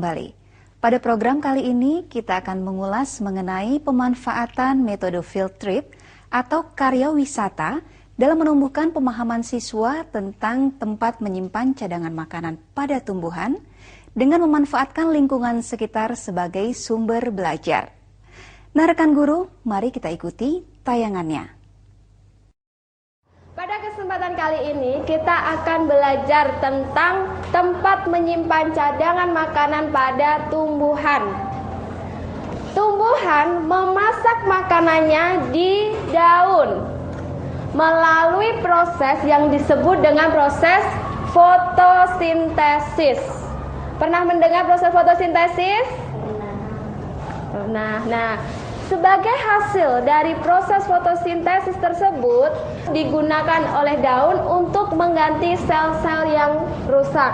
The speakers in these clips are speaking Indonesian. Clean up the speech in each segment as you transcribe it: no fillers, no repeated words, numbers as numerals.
Kembali. Pada program kali ini kita akan mengulas mengenai pemanfaatan metode field trip atau karya wisata dalam menumbuhkan pemahaman siswa tentang tempat menyimpan cadangan makanan pada tumbuhan dengan memanfaatkan lingkungan sekitar sebagai sumber belajar. Nah, rekan guru, mari kita ikuti tayangannya. Pada kesempatan kali ini kita akan belajar tentang tempat menyimpan cadangan makanan pada tumbuhan. Tumbuhan memasak makanannya di daun melalui proses yang disebut dengan proses fotosintesis. Pernah mendengar proses fotosintesis? Nah, sebagai hasil dari proses fotosintesis tersebut digunakan oleh daun untuk mengganti sel-sel yang rusak.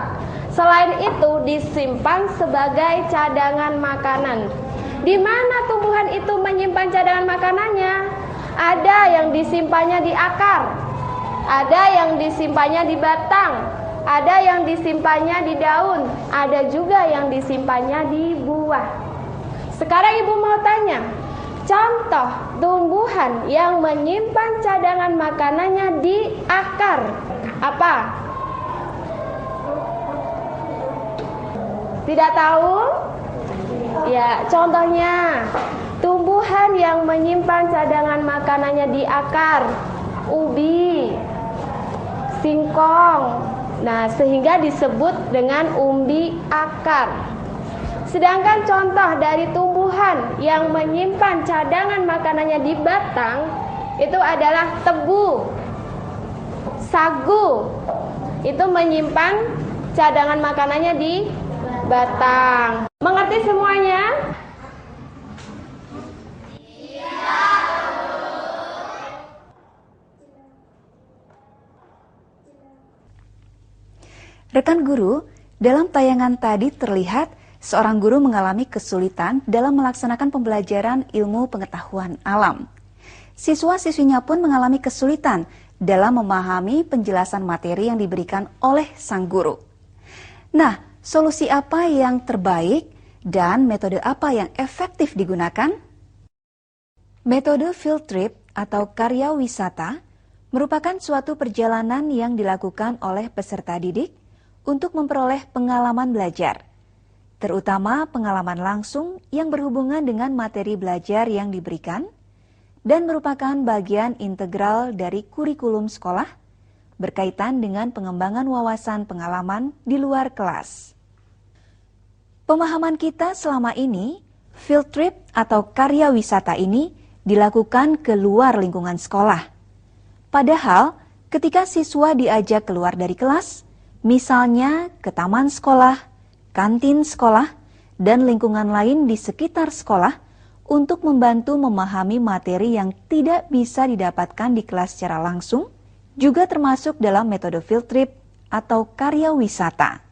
Selain itu disimpan sebagai cadangan makanan. Di mana tumbuhan itu menyimpan cadangan makanannya? Ada yang disimpannya di akar, ada yang disimpannya di batang, ada yang disimpannya di daun, ada juga yang disimpannya di buah. Sekarang ibu mau tanya, contoh tumbuhan yang menyimpan cadangan makanannya di akar apa? Tidak tahu? Ya, contohnya tumbuhan yang menyimpan cadangan makanannya di akar, ubi, singkong. Nah, sehingga disebut dengan umbi akar. Sedangkan contoh dari tumbuhan yang menyimpan cadangan makanannya di batang itu adalah tebu, sagu. Itu menyimpan cadangan makanannya di batang. Mengerti semuanya? Rekan guru, dalam tayangan tadi terlihat seorang guru mengalami kesulitan dalam melaksanakan pembelajaran ilmu pengetahuan alam. Siswa-siswinya pun mengalami kesulitan dalam memahami penjelasan materi yang diberikan oleh sang guru. Nah, solusi apa yang terbaik dan metode apa yang efektif digunakan? Metode field trip atau karya wisata merupakan suatu perjalanan yang dilakukan oleh peserta didik untuk memperoleh pengalaman belajar, terutama pengalaman langsung yang berhubungan dengan materi belajar yang diberikan dan merupakan bagian integral dari kurikulum sekolah berkaitan dengan pengembangan wawasan pengalaman di luar kelas. Pemahaman kita selama ini, field trip atau karya wisata ini dilakukan ke luar lingkungan sekolah. Padahal ketika siswa diajak keluar dari kelas, misalnya ke taman sekolah, kantin sekolah, dan lingkungan lain di sekitar sekolah untuk membantu memahami materi yang tidak bisa didapatkan di kelas secara langsung, juga termasuk dalam metode field trip atau karya wisata.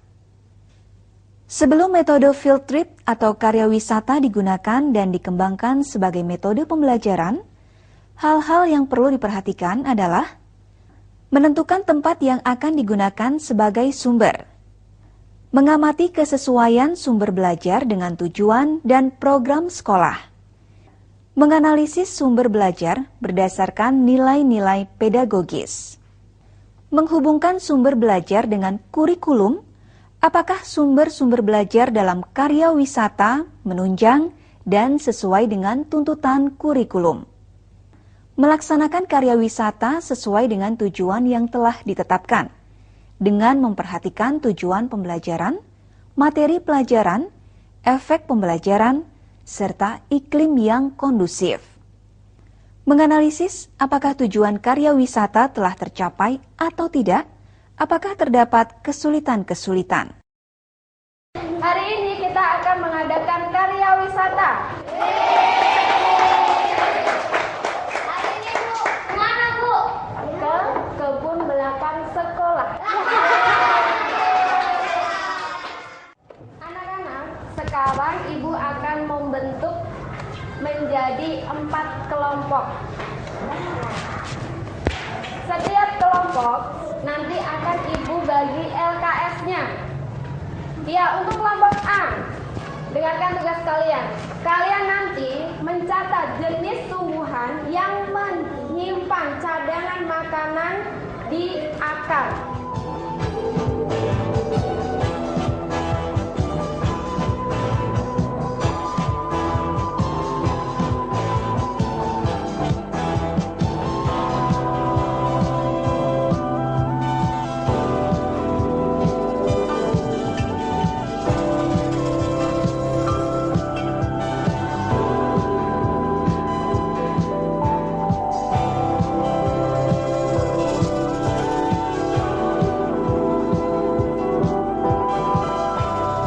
Sebelum metode field trip atau karya wisata digunakan dan dikembangkan sebagai metode pembelajaran, hal-hal yang perlu diperhatikan adalah menentukan tempat yang akan digunakan sebagai sumber, mengamati kesesuaian sumber belajar dengan tujuan dan program sekolah, menganalisis sumber belajar berdasarkan nilai-nilai pedagogis, menghubungkan sumber belajar dengan kurikulum, apakah sumber-sumber belajar dalam karya wisata menunjang dan sesuai dengan tuntutan kurikulum, melaksanakan karya wisata sesuai dengan tujuan yang telah ditetapkan, dengan memperhatikan tujuan pembelajaran, materi pelajaran, efek pembelajaran, serta iklim yang kondusif. Menganalisis apakah tujuan karya wisata telah tercapai atau tidak, apakah terdapat kesulitan-kesulitan. Hari ini kita akan mengadakan karya wisata. Kebun belakang sekolah. Anak-anak, sekarang ibu akan membentuk menjadi 4 kelompok. Setiap kelompok nanti akan ibu bagi LKS-nya. Ya, untuk kelompok A, sampaikan tugas kalian. Kalian nanti mencatat jenis tumbuhan yang menyimpan cadangan makanan di akar.